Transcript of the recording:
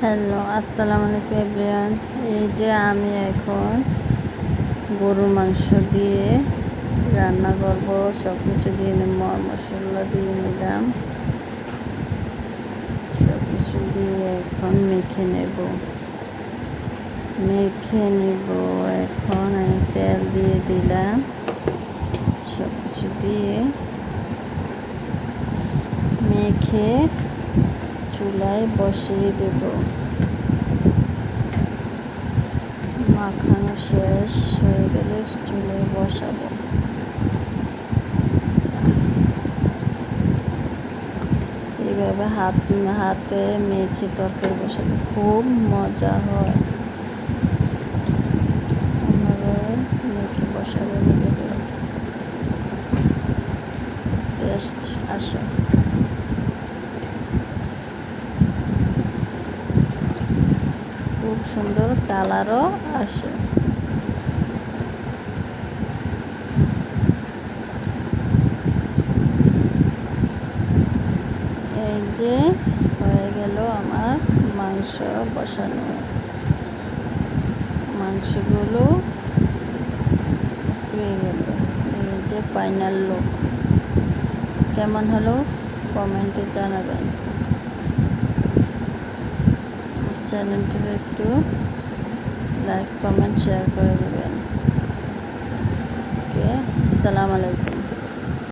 Hello, আসসালামু আলাইকুম everyone. এই যে আমি এখন গরুর মাংস দিয়ে রান্না করব। সব কিছু দিয়ে মশলা দিয়ে নিলাম, সব কিছু দিয়ে এখন মেখে নেব। এখন আমি তেল দিয়ে দিলাম, সব কিছু দিয়ে মেখে চুলায় বসিয়ে দেব। মাখানো শেষ হয়ে গেলে চুলায় বসাবো। এইভাবে হাতে মেখে তরকারি বসালে খুব মজা হয়। আপনারা মেখে বসাবেন, টেস্ট আসে। খুব সুন্দর কালারও আসে। এই যে হয়ে গেল আমার মাংস বসানো। মাংসগুলো হয়ে গেল। এই যে ফাইনাল লুক কেমন হলো কমেন্টে জানাবেন। চ্যানেলটি একটু লাইক, কমেন্ট, শেয়ার করে দেবেন। ওকে, আসসালামু আলাইকুম।